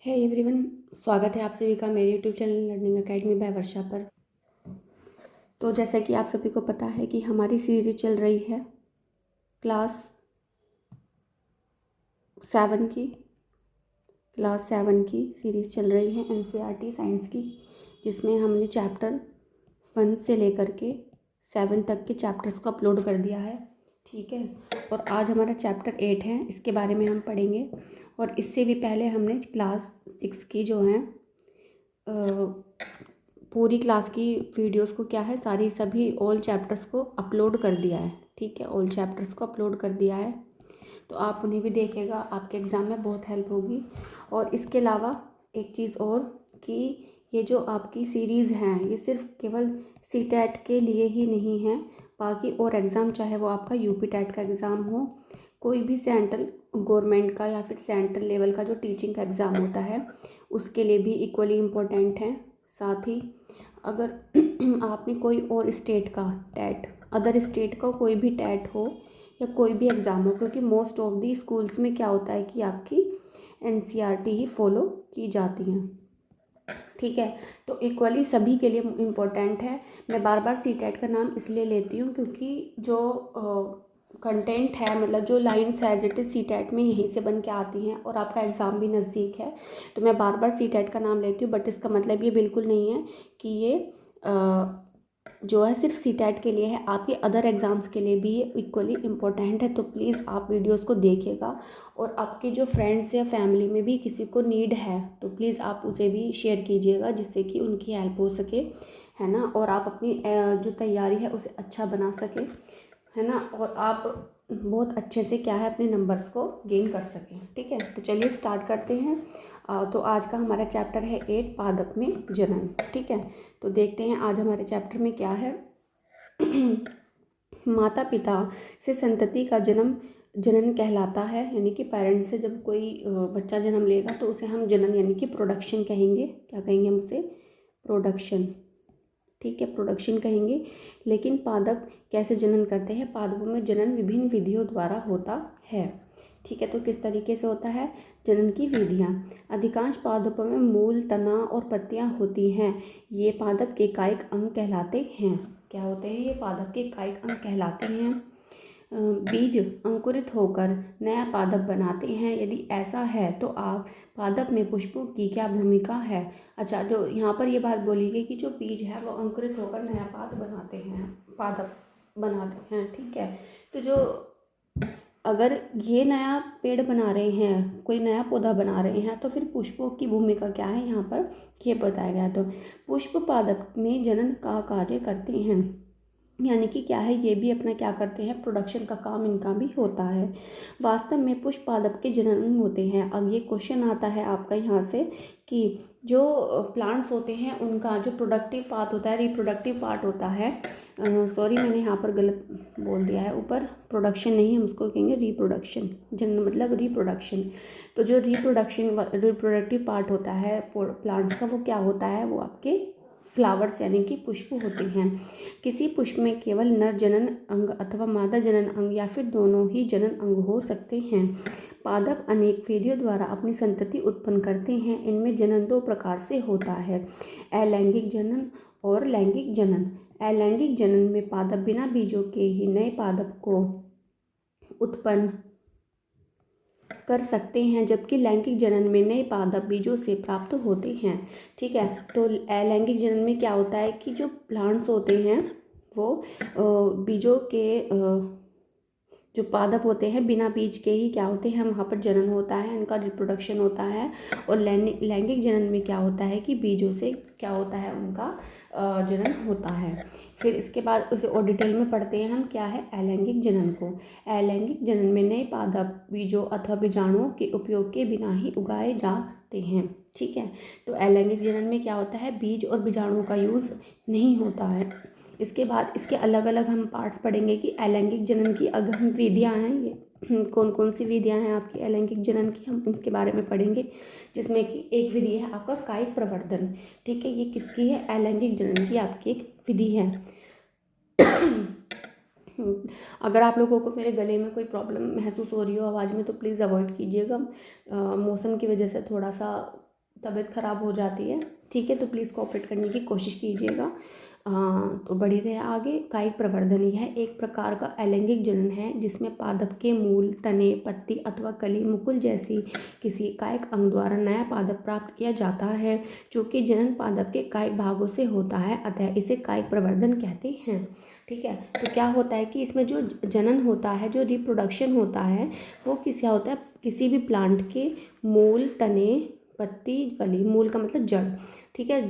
है एवरीवन, स्वागत है आप सभी का मेरे YouTube channel learning academy by Varsha पर। तो जैसा कि आप सभी को पता है कि हमारी सीरीज चल रही है क्लास 7 की सीरीज़ चल रही है एनसीईआरटी साइंस की, जिसमें हमने चैप्टर 1 से लेकर के 7 तक के चैप्टर्स को अपलोड कर दिया है। ठीक है, और आज हमारा चैप्टर 8 है, इसके बारे में हम पढ़ेंगे। और इससे भी पहले हमने क्लास 6 की जो है पूरी क्लास की वीडियोस को क्या है सभी ऑल चैप्टर्स को अपलोड कर दिया है। ठीक है, ऑल चैप्टर्स को अपलोड कर दिया है, तो आप उन्हें भी देखिएगा, आपके एग्ज़ाम में बहुत हेल्प होगी। और इसके अलावा एक चीज़ और कि ये जो आपकी सीरीज़ हैं ये सिर्फ केवल सीटेट के लिए ही नहीं है, बाकी और एग्ज़ाम चाहे वो आपका यूपी टेट का एग्ज़ाम हो, कोई भी सेंट्रल गवर्नमेंट का या फिर सेंट्रल लेवल का जो टीचिंग का एग्ज़ाम होता है उसके लिए भी इक्वली इम्पोर्टेंट है। साथ ही अगर आपने कोई और स्टेट का टेट, अदर स्टेट का कोई भी टेट हो या कोई भी एग्ज़ाम हो, क्योंकि मोस्ट ऑफ दी स्कूल्स में क्या होता है कि आपकी एनसीईआरटी ही फॉलो की जाती हैं। ठीक है, तो इक्वली सभी के लिए इम्पोर्टेंट है। मैं बार बार सीटेट का नाम इसलिए लेती हूँ क्योंकि जो कंटेंट है, मतलब जो लाइन्स है एज इट इज़ सीटेट में यहीं से बन के आती हैं और आपका एग्ज़ाम भी नज़दीक है, तो मैं बार बार सीटेट का नाम लेती हूँ। बट इसका मतलब ये बिल्कुल नहीं है कि ये जो है सिर्फ सीटेट के लिए है, आपके अदर एग्ज़ाम्स के लिए भी ये इक्वली इम्पोर्टेंट है। तो प्लीज़ आप वीडियोस को देखिएगा, और आपके जो फ्रेंड्स या फैमिली में भी किसी को नीड है तो प्लीज़ आप उसे भी शेयर कीजिएगा, जिससे कि उनकी हेल्प हो सके, है ना, और आप अपनी जो तैयारी है उसे अच्छा बना सकें, है ना, और आप बहुत अच्छे से क्या है अपने नंबर्स को गेन कर सकें। ठीक है, तो चलिए स्टार्ट करते हैं। तो आज का हमारा चैप्टर है 8, पादप में जनन। ठीक है, तो देखते हैं आज हमारे चैप्टर में क्या है। माता पिता से संतति का जनन कहलाता है, यानी कि पेरेंट्स से जब कोई बच्चा जन्म लेगा तो उसे हम जनन यानी कि प्रोडक्शन कहेंगे। क्या कहेंगे हम उसे? प्रोडक्शन। ठीक है, प्रोडक्शन कहेंगे। लेकिन पादप कैसे जनन करते हैं? पादपों में जनन विभिन्न विधियों द्वारा होता है। ठीक है, तो किस तरीके से होता है जनन की विधियाँ? अधिकांश पादपों में मूल, तना और पत्तियाँ होती हैं। ये पादप के कायिक अंग कहलाते हैं। क्या होते हैं ये? पादप के कायिक अंग कहलाते हैं। बीज अंकुरित होकर नया पादप बनाते हैं। यदि ऐसा है तो आप पादप में पुष्पों की क्या भूमिका है? अच्छा, जो यहाँ पर ये बात बोली गई कि जो बीज है वो अंकुरित होकर नया पादप बनाते हैं। ठीक है, तो जो अगर ये नया पेड़ बना रहे हैं, कोई नया पौधा बना रहे हैं, तो फिर पुष्पों की भूमिका क्या है यहाँ पर ये बताया गया। तो पुष्प पादप में जनन का कार्य करते हैं, यानी कि क्या है, ये भी अपना क्या करते हैं, प्रोडक्शन का काम इनका भी होता है। वास्तव में पुष्प पादप के जनन होते हैं। अब ये क्वेश्चन आता है आपका यहाँ से कि जो प्लांट्स होते हैं उनका जो प्रोडक्टिव पार्ट होता है, रिप्रोडक्टिव पार्ट होता है, सॉरी मैंने यहाँ पर गलत बोल दिया है, ऊपर प्रोडक्शन नहीं, हम उसको कहेंगे रिप्रोडक्शन। जनन मतलब रिप्रोडक्शन। तो जो रिप्रोडक्टिव पार्ट होता है प्लांट्स का, वो क्या होता है, वो आपके फ्लावर्स यानी कि पुष्प होते हैं। किसी पुष्प में केवल नर जनन अंग अथवा मादा जनन अंग या फिर दोनों ही जनन अंग हो सकते हैं। पादप अनेक विधियों द्वारा अपनी संतति उत्पन्न करते हैं। इनमें जनन 2 प्रकार से होता है, अलैंगिक जनन और लैंगिक जनन। अलैंगिक जनन में पादप बिना बीजों के ही नए पादप को उत्पन्न कर सकते हैं, जबकि लैंगिक जनन में नए पादप बीजों से प्राप्त होते हैं। ठीक है, तो अलैंगिक जनन में क्या होता है कि जो प्लांट्स होते हैं वो बीजों के जो पादप होते हैं बिना बीज के ही क्या होते हैं, वहाँ पर जनन होता है, इनका रिप्रोडक्शन होता है। और लैंगिक जनन में क्या होता है कि बीजों से क्या होता है, उनका जनन होता है। फिर इसके बाद उसे और डिटेल में पढ़ते हैं हम, क्या है अलैंगिक जनन को। अलैंगिक जनन में नए पादप बीजों अथवा बीजाणुओं के उपयोग के बिना ही उगाए जाते हैं। ठीक है, तो अलैंगिक जनन में क्या होता है, बीज और बीजाणुओं का यूज़ नहीं होता है। इसके बाद इसके अलग अलग हम पार्ट्स पढ़ेंगे कि अलैंगिक जनन की अगम विधियाँ हैं, ये कौन कौन सी विधियाँ हैं आपकी अलैंगिक जनन की, हम उनके बारे में पढ़ेंगे। जिसमें कि एक विधि है आपका कायिक प्रवर्धन। ठीक है, ये किसकी है, अलैंगिक जनन की आपकी एक विधि है। अगर आप लोगों को मेरे गले में कोई प्रॉब्लम महसूस हो रही हो आवाज़ में, तो प्लीज़ अवॉइड कीजिएगा। मौसम की वजह से थोड़ा सा तबीयत ख़राब हो जाती है। ठीक है, तो प्लीज़ कोऑपरेट करने की कोशिश कीजिएगा। तो बढ़ते हैं आगे। कायिक प्रवर्धन यह एक प्रकार का अलैंगिक जनन है जिसमें पादप के मूल, तने, पत्ती अथवा कली, मुकुल जैसी किसी कायिक अंग द्वारा नया पादप प्राप्त किया जाता है, जो कि जनन पादप के कायिक भागों से होता है, अतः इसे कायिक प्रवर्धन कहते हैं। ठीक है, तो क्या होता है कि इसमें जो जनन होता है, जो रिप्रोडक्शन होता है, वो क्या होता है, किसी भी प्लांट के मूल, तने, पत्ती, कली, मूल का मतलब जड़, ठीक है,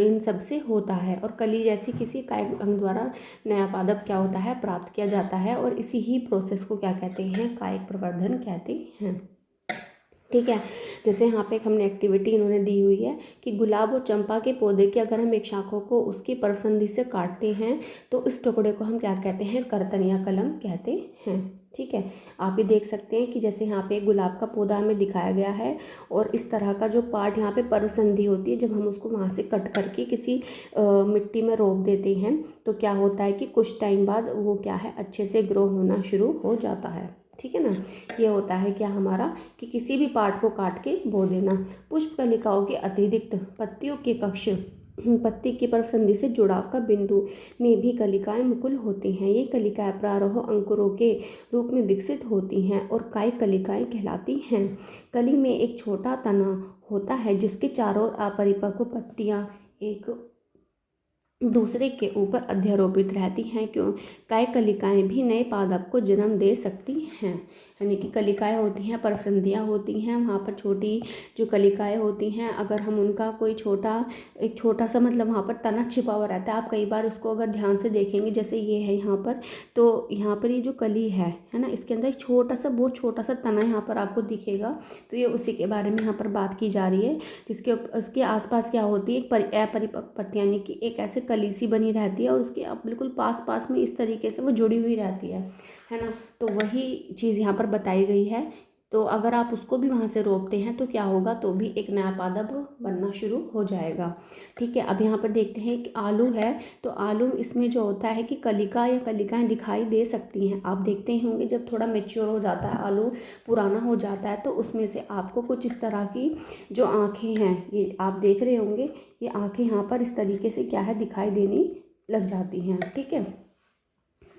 इन सब से होता है, और कली जैसी किसी कायिक अंग द्वारा नया पादप क्या होता है, प्राप्त किया जाता है, और इसी ही प्रोसेस को क्या कहते हैं, कायिक प्रवर्धन कहते हैं। ठीक है, जैसे यहाँ पे हमने एक्टिविटी इन्होंने दी हुई है कि गुलाब और चंपा के पौधे की अगर हम एक शाखों को उसकी परसंधी से काटते हैं तो इस टुकड़े को हम क्या कहते हैं, कर्तन या कलम कहते हैं। ठीक है, आप ये देख सकते हैं कि जैसे यहाँ पे गुलाब का पौधा हमें दिखाया गया है, और इस तरह का जो पार्ट यहाँ पे परसंधी होती है, जब हम उसको वहाँ से कट करके किसी मिट्टी में रोप देते हैं तो क्या होता है कि कुछ टाइम बाद वो क्या है, अच्छे से ग्रो होना शुरू हो जाता है। ठीक है ना, ये होता है क्या हमारा कि किसी भी पार्ट को काट के बो देना। पुष्प कलिकाओं के अतिरिक्त पत्तियों के कक्ष, पत्ती की परसंधि से जुड़ाव का बिंदु में भी कलिकाएं मुकुल होती हैं। ये कलिकाएं प्रारंभ अंकुरों के रूप में विकसित होती हैं और कायिक कलिकाएं कहलाती हैं। कली में एक छोटा तना होता है जिसके चारों ओर अपरिपक्व पत्तियां एक दूसरे के ऊपर अध्यारोपित रहती हैं। क्यों, कायिक कलिकाएं भी नए पादप को जन्म दे सकती हैं, यानी कि कलिकाएं होती हैं, परसंधियां होती हैं, वहाँ पर छोटी जो कलिकाएं होती हैं, अगर हम उनका कोई एक छोटा सा मतलब वहाँ पर तना छिपा हुआ रहता है। आप कई बार उसको अगर ध्यान से देखेंगे, जैसे ये है यहाँ पर, तो यहाँ पर ये जो कली है ना, इसके अंदर एक छोटा सा, बहुत छोटा सा तना यहाँ पर आपको दिखेगा। तो ये उसी के बारे में यहाँ पर बात की जा रही है, जिसके उसके आसपास क्या होती है, एक अपरिपक्व पत्ती, यानी कि एक ऐसे कली सी बनी रहती है, और उसके बिल्कुल पास पास में इस तरीके से वो जुड़ी हुई रहती है ना। तो वही चीज़ यहाँ पर बताई गई है। तो अगर आप उसको भी वहाँ से रोपते हैं तो क्या होगा, तो भी एक नया पादप बनना शुरू हो जाएगा। ठीक है, अब यहाँ पर देखते हैं कि आलू है, तो आलू इसमें जो होता है कि कलिका या कलिकाएं दिखाई दे सकती हैं। आप देखते ही होंगे जब थोड़ा मेच्योर हो जाता है, आलू पुराना हो जाता है, तो उसमें से आपको कुछ इस तरह की जो आँखें हैं, ये आप देख रहे होंगे, ये आँखें यहाँ पर इस तरीके से क्या है, दिखाई देनी लग जाती हैं। ठीक है,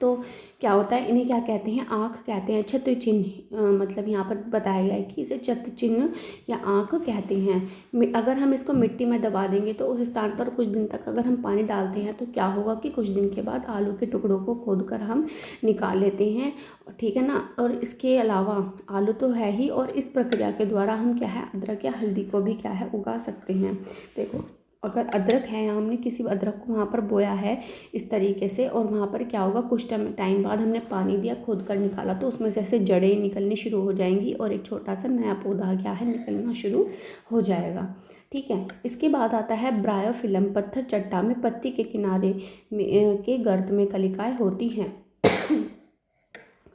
तो क्या होता है, इन्हें क्या कहते हैं, आँख कहते हैं। छत्र चिन्ह मतलब यहाँ पर बताया गया है कि इसे छत्र चिन्ह या आँख कहते हैं। अगर हम इसको मिट्टी में दबा देंगे तो उस स्थान पर कुछ दिन तक अगर हम पानी डालते हैं तो क्या होगा कि कुछ दिन के बाद आलू के टुकड़ों को खोदकर हम निकाल लेते हैं। ठीक है ना, और इसके अलावा आलू तो है ही, और इस प्रक्रिया के द्वारा हम क्या है, अदरक या हल्दी को भी क्या है, उगा सकते हैं। देखो, अगर अदरक है, या हमने किसी अदरक को वहाँ पर बोया है इस तरीके से, और वहाँ पर क्या होगा, कुछ टाइम बाद हमने पानी दिया, खोद कर निकाला, तो उसमें से ऐसे जड़ें निकलनी शुरू हो जाएंगी और एक छोटा सा नया पौधा क्या है, निकलना शुरू हो जाएगा। ठीक है, इसके बाद आता है ब्रायोफिलम। पत्थर चट्टान में पत्ती के किनारे के गर्त में कलिकाएं होती हैं।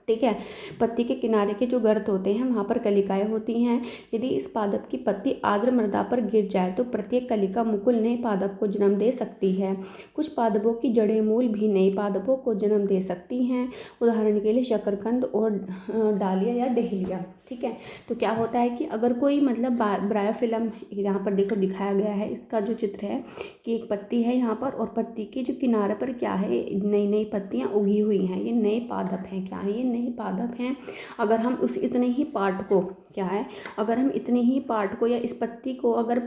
ठीक है, पत्ती के किनारे के जो गर्त होते हैं वहाँ पर कलिकाएं होती हैं। यदि इस पादप की पत्ती आर्द्र मृदा पर गिर जाए तो प्रत्येक कलिका मुकुल नए पादप को जन्म दे सकती है। कुछ पादपों की जड़ें मूल भी नए पादपों को जन्म दे सकती हैं, उदाहरण के लिए शकरकंद और डालिया या डहेलिया। ठीक है, तो क्या होता है कि अगर कोई मतलब ब्रायोफिलम, यहाँ पर देखो दिखाया गया है, इसका जो चित्र है कि एक पत्ती है यहाँ पर, और पत्ती के जो किनारे पर क्या है, नई नई पत्तियाँ उगी हुई हैं, ये नए पादप हैं। क्या है, ये नए पादप हैं। अगर हम उस इतने ही पार्ट को क्या है, अगर हम इतने ही पार्ट को या इस पत्ती को अगर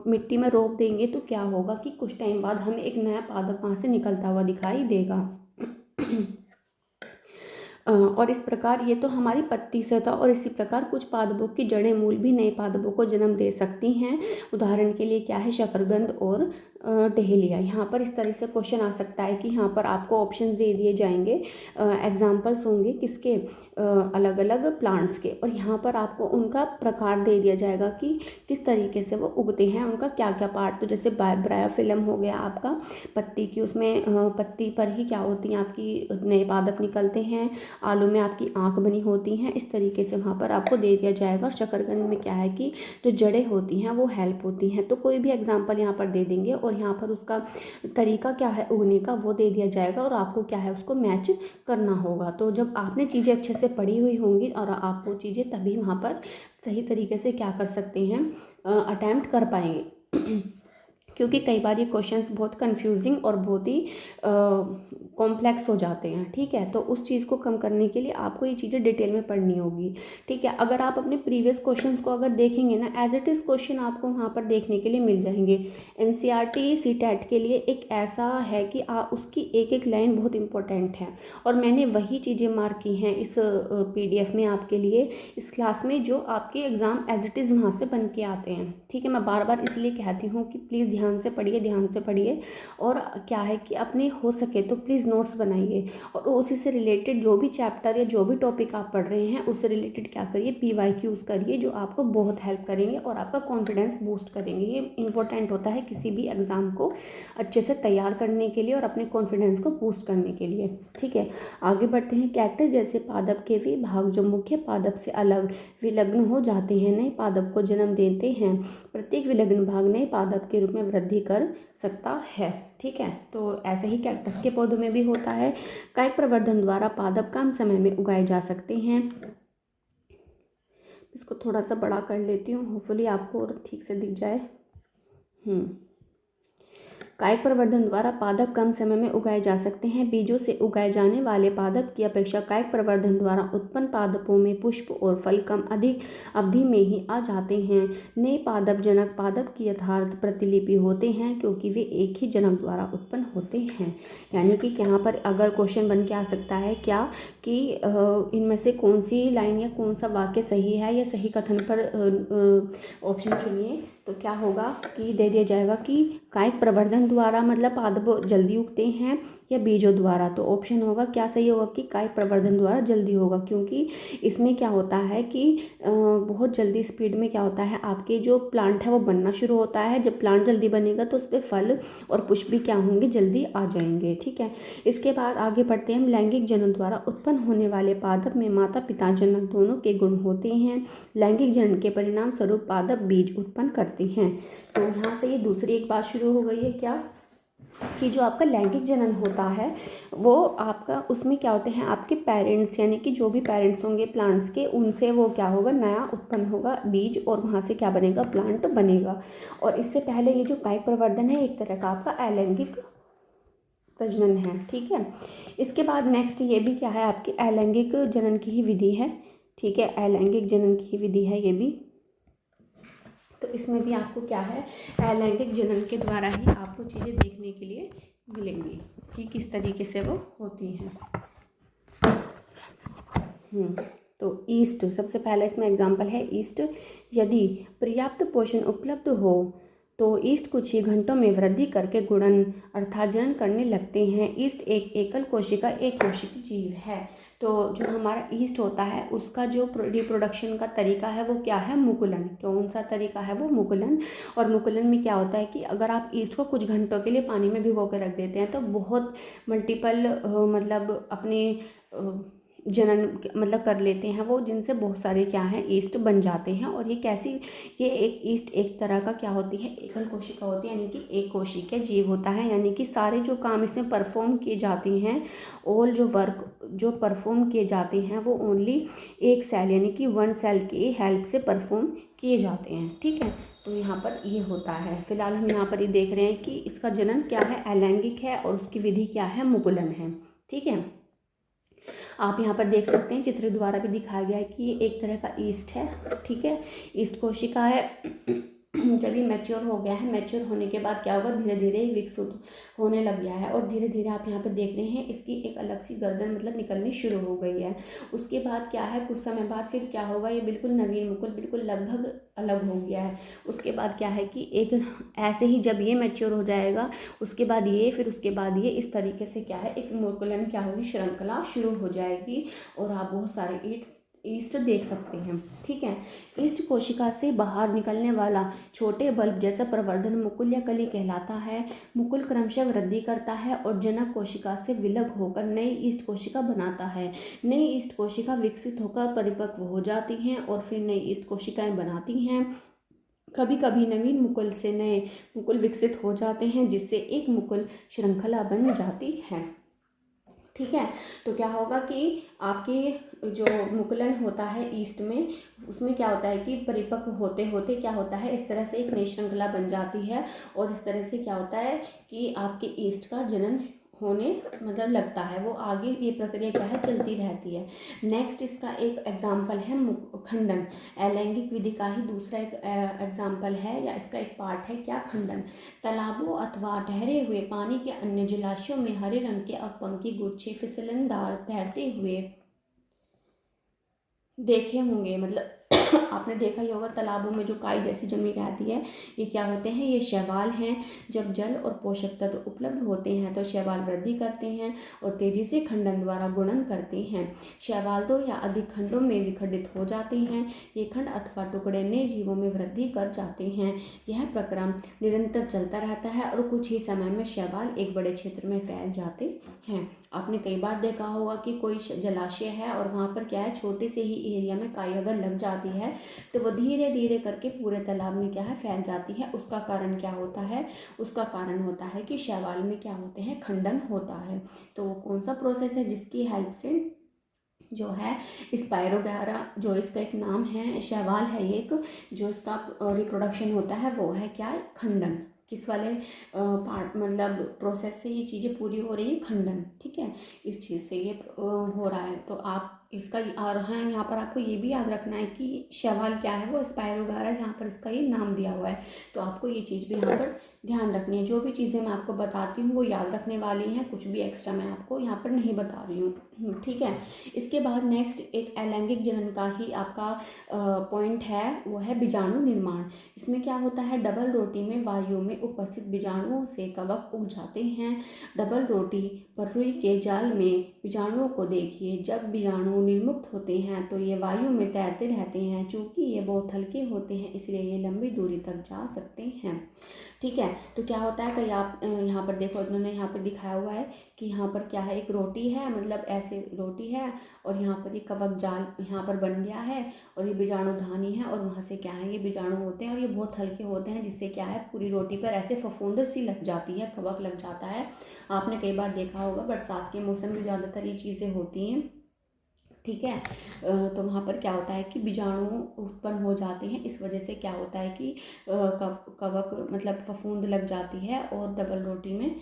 मिट्टी में रोप देंगे तो क्या होगा कि कुछ टाइम बाद हमें एक नया पादप वहाँ से निकलता हुआ दिखाई देगा। और इस प्रकार ये तो हमारी पत्ती से था, और इसी प्रकार कुछ पादपों की जड़ें मूल भी नए पादपों को जन्म दे सकती हैं। उदाहरण के लिए क्या है, शकरकंद और डहेलिया। यहाँ पर इस तरह से क्वेश्चन आ सकता है कि यहाँ पर आपको ऑप्शन दे दिए जाएंगे, एग्जाम्पल्स होंगे किसके, अलग अलग प्लांट्स के, और यहाँ पर आपको उनका प्रकार दे दिया जाएगा कि किस तरीके से वो उगते हैं, उनका क्या क्या पार्ट। तो जैसे ब्रायोफिलम हो गया आपका पत्ती की, उसमें पत्ती पर ही क्या होती हैं, आपकी नए पादप निकलते हैं। आलू में आपकी आँख बनी होती हैं, इस तरीके से वहाँ पर आपको दे दिया जाएगा। और शकरकंद में क्या है कि जो जड़ें होती हैं वो हेल्प होती हैं। तो कोई भी एग्जाम्पल यहाँ पर दे देंगे और और यहाँ पर उसका तरीका क्या है उगने का वो दे दिया जाएगा और आपको क्या है उसको मैच करना होगा। तो जब आपने चीज़ें अच्छे से पढ़ी हुई होंगी और आप वो चीज़ें तभी वहाँ पर सही तरीके से क्या कर सकते हैं, अटैम्प्ट कर पाएंगे। क्योंकि कई बार ये क्वेश्चंस बहुत कंफ्यूजिंग और बहुत ही कॉम्प्लेक्स हो जाते हैं। ठीक है, तो उस चीज़ को कम करने के लिए आपको ये चीज़ें डिटेल में पढ़नी होगी। ठीक है, अगर आप अपने प्रीवियस क्वेश्चंस को अगर देखेंगे ना, एज इट इज़ क्वेश्चन आपको वहाँ पर देखने के लिए मिल जाएंगे। एनसीईआरटी सीटेट के लिए एक ऐसा है कि उसकी एक एक लाइन बहुत इंपॉर्टेंट है और मैंने वही चीज़ें मार्क की हैं इस PDF में आपके लिए इस क्लास में, जो आपके एग्ज़ाम एज इट इज़ वहाँ से बन के आते हैं। ठीक है, मैं बार बार इसलिए कहती हूँ कि प्लीज़ ध्यान से पढ़िए, ध्यान से पढ़िए। और क्या है कि अपने हो सके तो प्लीज़ नोट्स बनाइए और उसी से रिलेटेड जो भी चैप्टर या जो भी टॉपिक आप पढ़ रहे हैं उससे रिलेटेड क्या करिए, PYQs करिए, जो आपको बहुत हेल्प करेंगे और आपका कॉन्फिडेंस बूस्ट करेंगे। ये इंपॉर्टेंट होता है किसी भी एग्ज़ाम को अच्छे से तैयार करने के लिए और अपने कॉन्फिडेंस को बूस्ट करने के लिए। ठीक है, आगे बढ़ते हैं। कैरेक्टर जैसे पादप के वे भाग जो मुख्य पादप से अलग विलग्न हो जाते हैं, नए पादप को जन्म देते हैं। प्रत्येक विलग्न भाग नए पादप के रूप में वृद्धि कर सकता है। ठीक है, तो ऐसे ही कैक्टस के पौधों में भी होता है। कायिक प्रवर्धन द्वारा पादप कम समय में उगाए जा सकते हैं। इसको थोड़ा सा बड़ा कर लेती हूँ, होपफुली आपको और ठीक से दिख जाए। कायिक प्रवर्धन द्वारा पादप कम समय में उगाए जा सकते हैं। बीजों से उगाए जाने वाले पादप की अपेक्षा कायिक प्रवर्धन द्वारा उत्पन्न पादपों में पुष्प और फल कम अधिक अवधि में ही आ जाते हैं। नए पादप जनक पादप की यथार्थ प्रतिलिपि होते हैं क्योंकि वे एक ही जनक द्वारा उत्पन्न होते हैं। यानी कि यहाँ पर अगर क्वेश्चन बन के आ सकता है क्या कि इनमें से कौन सी लाइन या कौन सा वाक्य सही है या सही कथन पर ऑप्शन चुनिए, तो क्या होगा कि दे दिया जाएगा कि कायिक प्रवर्धन द्वारा मतलब पादप जल्दी उगते हैं या बीजों द्वारा। तो ऑप्शन होगा क्या सही होगा कि कायिक प्रवर्धन द्वारा जल्दी होगा, क्योंकि इसमें क्या होता है कि बहुत जल्दी स्पीड में क्या होता है आपके जो प्लांट है वो बनना शुरू होता है। जब प्लांट जल्दी बनेगा तो उस पर फल और पुष्प भी क्या होंगे, जल्दी आ जाएंगे। ठीक है, इसके बाद आगे बढ़ते हैं हम। लैंगिक जनन द्वारा उत्पन्न होने वाले पादप में माता पिता जनक दोनों के गुण होते हैं। लैंगिक जनन के परिणाम स्वरूप पादप बीज उत्पन्न करते हैं। तो यहाँ से ये दूसरी एक बात शुरू हो गई है क्या कि जो आपका लैंगिक जनन होता है वो आपका उसमें क्या होते हैं आपके पेरेंट्स, यानी कि जो भी पेरेंट्स होंगे प्लांट्स के, उनसे वो क्या होगा, नया उत्पन्न होगा बीज और वहाँ से क्या बनेगा, प्लांट बनेगा। और इससे पहले ये जो कायिक प्रवर्धन है एक तरह का आपका अलैंगिक प्रजनन है। ठीक है, इसके बाद नेक्स्ट ये भी क्या है आपकी अलैंगिक जनन की ही विधि है। ठीक है, अलैंगिक जनन की ही विधि है ये भी। तो इसमें भी आपको क्या है, अलैंगिक जनन के द्वारा ही आपको चीज़ें देखने के लिए मिलेंगी कि किस तरीके से वो होती हैं। तो ईस्ट सबसे पहले इसमें एग्जांपल है ईस्ट। यदि पर्याप्त पोषण उपलब्ध हो तो ईस्ट कुछ ही घंटों में वृद्धि करके गुणन अर्थात जनन करने लगते हैं। ईस्ट एक एकल कोशिका एक कोशिकीय जीव है। तो जो हमारा ईस्ट होता है उसका जो रिप्रोडक्शन का तरीका है वो क्या है, मुकुलन। कौन सा तरीका है वो, मुकुलन। और मुकुलन में क्या होता है कि अगर आप ईस्ट को कुछ घंटों के लिए पानी में भिगो के रख देते हैं तो बहुत मल्टीपल मतलब अपने जनन मतलब कर लेते हैं वो, जिनसे बहुत सारे क्या हैं ईस्ट बन जाते हैं। और ये कैसी, ये एक ईस्ट एक तरह का क्या होती है, एकल कोशिका होती है, यानी कि एक कोशिकीय जीव होता है। यानी कि सारे जो काम इसमें परफॉर्म किए जाते हैं, ऑल जो वर्क जो परफॉर्म किए जाते हैं वो ओनली एक सेल यानी कि वन सेल की हेल्प से परफॉर्म किए जाते हैं। ठीक है, तो यहाँ पर ये होता है। फिलहाल हम यहाँ पर ये देख रहे हैं कि इसका जनन क्या है, अलैंगिक है और उसकी विधि क्या है, मुकुलन है। ठीक है, आप यहाँ पर देख सकते हैं चित्र द्वारा भी दिखाया गया है कि ये एक तरह का ईस्ट है। ठीक है, ईस्ट कोशिका है। जब ये मैच्योर हो गया है, मैच्योर होने के बाद क्या होगा, धीरे धीरे विकसित होने लग गया है और धीरे धीरे आप यहाँ पर देख रहे हैं इसकी एक अलग सी गर्दन मतलब निकलनी शुरू हो गई है। उसके बाद क्या है, कुछ समय बाद फिर क्या होगा, ये बिल्कुल नवीन मुकुल बिल्कुल लगभग अलग हो गया है। उसके बाद क्या है कि एक ऐसे ही जब ये मैच्योर हो जाएगा उसके बाद ये, फिर उसके बाद ये, इस तरीके से क्या है एक मुकुलन क्या होगी, श्रृंखला शुरू हो जाएगी और आप बहुत सारे ईस्ट देख सकते हैं। ठीक है, ईस्ट कोशिका से बाहर निकलने वाला छोटे बल्ब जैसा प्रवर्धन मुकुल या कली कहलाता है। मुकुल क्रमशः वृद्धि करता है और जनक कोशिका से विलग होकर नई ईस्ट कोशिका बनाता है। नई ईस्ट कोशिका विकसित होकर परिपक्व हो जाती हैं और फिर नई ईस्ट कोशिकाएं बनाती हैं। कभी कभी नवीन मुकुल से नए मुकुल विकसित हो जाते हैं, जिससे एक मुकुल श्रृंखला बन जाती है। ठीक है, तो क्या होगा कि आपकी जो मुकुलन होता है ईस्ट में, उसमें क्या होता है कि परिपक्व होते होते क्या होता है, इस तरह से एक नई श्रृंखला बन जाती है, और इस तरह से क्या होता है कि आपके ईस्ट का जनन होने मतलब लगता है, वो आगे ये प्रक्रिया क्या है चलती रहती है। नेक्स्ट इसका एक एग्जाम्पल है खंडन। अलैंगिक विधि का ही दूसरा एक एग्जाम्पल है, या इसका एक पार्ट है क्या, खंडन। तालाबों अथवा ठहरे हुए पानी के अन्य जलाशयों में हरे रंग के अवपंखी गुच्छे फिसलनदार तैरते हुए देखे होंगे, मतलब आपने देखा ही होगा तालाबों में जो काई जैसी जमी रहती है, ये क्या होते हैं, ये शैवाल हैं। जब जल और पोषक तत्व उपलब्ध होते हैं तो शैवाल वृद्धि करते हैं और तेजी से खंडन द्वारा गुणन करते हैं। शैवाल 2 या अधिक खंडों में विखंडित हो जाते हैं। ये खंड अथवा टुकड़े नए जीवों में वृद्धि कर जाते हैं। यह प्रक्रम निरंतर चलता रहता है और कुछ ही समय में शैवाल एक बड़े क्षेत्र में फैल जाते हैं। आपने कई बार देखा होगा कि कोई जलाशय है और वहाँ पर क्या है, छोटे से ही एरिया में काई अगर लग जाती है तो वो धीरे धीरे करके पूरे तालाब में क्या है फैल जाती है। उसका कारण क्या होता है, उसका कारण होता है कि शैवाल में क्या होते हैं, खंडन होता है। तो वो कौन सा प्रोसेस है जिसकी हेल्प से जो है स्पायरोगैरा, जो इसका एक नाम है, शैवाल है एक, जो इसका रिप्रोडक्शन होता है वो है क्या, खंडन। किस वाले पार्ट मतलब प्रोसेस से ये चीज़ें पूरी हो रही है, खंडन। ठीक है, इस चीज़ से ये हो रहा है। तो आप इसका और हाँ, यहाँ पर आपको ये भी याद रखना है कि शैवाल क्या है, वो स्पायरोगारा, जहाँ पर इसका ये नाम दिया हुआ है। तो आपको ये चीज़ भी यहाँ पर ध्यान रखनी है। जो भी चीज़ें मैं आपको बताती हूँ वो याद रखने वाली हैं, कुछ भी एक्स्ट्रा मैं आपको यहाँ पर नहीं बता रही हूँ। ठीक है, इसके बाद नेक्स्ट एक अलैंगिक जनन का ही आपका पॉइंट है, वो है बीजाणु निर्माण। इसमें क्या होता है, डबल रोटी में वायु में उपस्थित बीजाणुओं से कवक उग जाते हैं। डबल रोटी पर रुई के जाल में बीजाणुओं को देखिए। जब बीजाणु निर्मुक्त होते हैं तो ये वायु में तैरते रहते हैं। चूँकि ये बहुत हल्के होते हैं इसलिए ये लंबी दूरी तक जा सकते हैं। ठीक है, तो क्या होता है, कहीं आप यहाँ पर देखो, इन्होंने यहाँ पर दिखाया हुआ है कि यहाँ पर क्या है, एक रोटी है, मतलब ऐसे रोटी है, और यहाँ पर ये कवक जाल यहाँ पर बन गया है, और ये बीजाणु धानी है, और वहाँ से क्या है, ये बीजाणु होते हैं और ये बहुत हल्के होते हैं, जिससे क्या है पूरी रोटी पर ऐसे फफूंद सी लग जाती है, कवक लग जाता है। आपने कई बार देखा होगा, बरसात के मौसम में ज़्यादातर ये चीज़ें होती हैं। ठीक है, तो वहाँ पर क्या होता है कि बीजाणु उत्पन्न हो जाते हैं। इस वजह से क्या होता है कि कवक मतलब फफूंद लग जाती है, और डबल रोटी में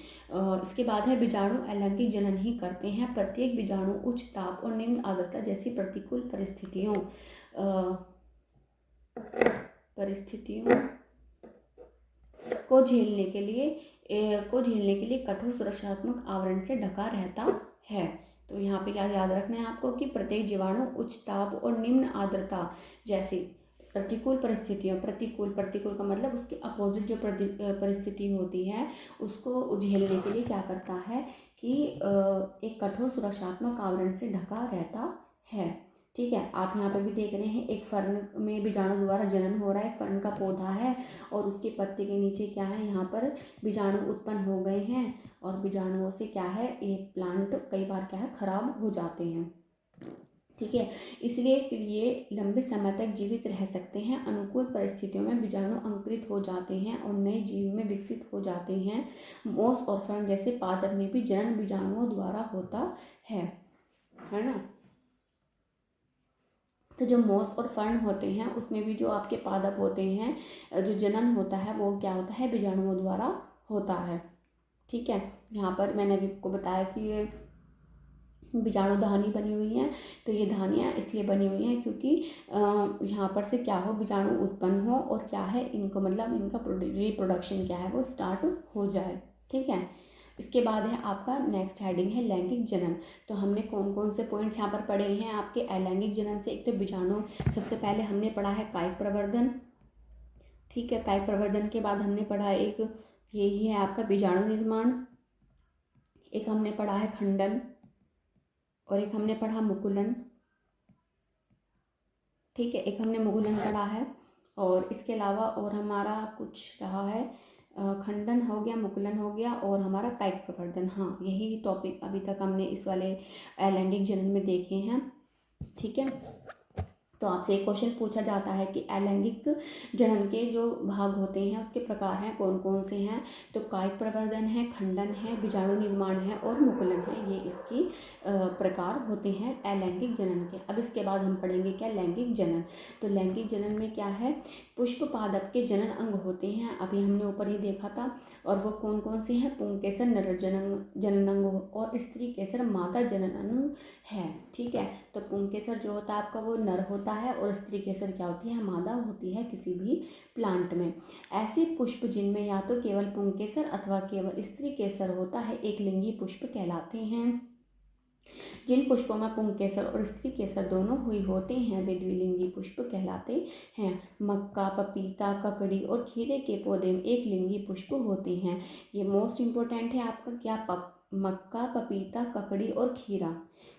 इसके बाद है बीजाणु अलैंगिक जनन ही करते हैं। प्रत्येक बीजाणु उच्च ताप और निम्न आर्द्रता जैसी प्रतिकूल परिस्थितियों को झेलने के लिए कठोर सुरक्षात्मक आवरण से ढका रहता है। तो यहाँ पे क्या याद रखना है आपको कि प्रत्येक जीवाणु उच्च ताप और निम्न आर्द्रता जैसी प्रतिकूल प्रतिकूल का मतलब उसके अपोजिट जो परिस्थिति होती है उसको झेलने के लिए क्या करता है कि एक कठोर सुरक्षात्मक आवरण से ढका रहता है। ठीक है, आप यहाँ पे भी देख रहे हैं एक फर्न में बीजाणु द्वारा जनन हो रहा है। एक फर्न का पौधा है और उसके पत्ते के नीचे क्या है, यहाँ पर बीजाणु उत्पन्न हो गए हैं, और बीजाणुओं से क्या है, ये प्लांट कई बार क्या है खराब हो जाते हैं। ठीक है, इसलिए ये लंबे समय तक जीवित रह सकते हैं। अनुकूल परिस्थितियों में बीजाणु अंकुरित हो जाते हैं और नए जीव में विकसित हो जाते हैं। मोस और फर्न जैसे पादप में भी जनन बीजाणुओं द्वारा होता है ना। तो जो मोस और फर्न होते हैं उसमें भी जो आपके पादप होते हैं, जो जनन होता है वो क्या होता है, बीजाणुओं द्वारा होता है। ठीक है, यहाँ पर मैंने अभी आपको बताया कि ये बीजाणु धानी बनी हुई हैं। तो ये धानियाँ इसलिए बनी हुई हैं क्योंकि यहाँ पर से क्या हो, बीजाणु उत्पन्न हो और क्या है इनको मतलब इनका रिप्रोडक्शन क्या है वो स्टार्ट हो जाए। ठीक है, इसके बाद है आपका नेक्स्ट हेडिंग है लैंगिक जनन। तो हमने कौन कौन से पॉइंट्स यहाँ पर पढ़े हैं आपके अलैंगिक जनन से। एक तो बीजाणु, सबसे पहले हमने पढ़ा है कायिक प्रवर्धन। ठीक है, कायिक प्रवर्धन के बाद हमने पढ़ा एक यही है आपका बीजाणु निर्माण, एक हमने पढ़ा है खंडन, और एक हमने पढ़ा मुकुलन। ठीक है, एक हमने मुकुलन पढ़ा है, और इसके अलावा और हमारा कुछ रहा है, खंडन हो गया, मुकुलन हो गया, और हमारा कायिक प्रवर्धन। हाँ, यही टॉपिक अभी तक हमने इस वाले लैंगिक जनन में देखे हैं। ठीक है, तो आपसे एक क्वेश्चन पूछा जाता है कि अलैंगिक जनन के जो भाग होते हैं उसके प्रकार हैं कौन कौन से हैं। तो कायिक प्रवर्धन है, खंडन है, बीजाणु निर्माण है और मुकुलन है, ये इसकी प्रकार होते हैं अलैंगिक जनन के। अब इसके बाद हम पढ़ेंगे क्या लैंगिक जनन। तो लैंगिक जनन में क्या है, पुष्प पादप के जनन अंग होते हैं, अभी हमने ऊपर ही देखा था। और वो कौन कौन से हैं, पुंकेसर नर जनन अंग और स्त्री केसर मादा जनन अंग है। ठीक है, तो पुंकेसर जो होता है आपका वो नर होता है और स्त्री केसर क्या होती है, मादा होती है किसी भी प्लांट में। ऐसे पुष्प जिनमें या तो केवल पुंकेसर अथवा केवल स्त्री केसर होता है एक लिंगी पुष्प कहलाते हैं। जिन पुष्पों में पुंकेसर और स्त्री केसर दोनों हुई होते हैं वे द्विलिंगी पुष्प कहलाते हैं। मक्का, पपीता, ककड़ी और खीरे के पौधे में एक लिंगी पुष्प होते हैं। ये मोस्ट इम्पोर्टेंट है आपका क्या, मक्का, पपीता, ककड़ी और खीरा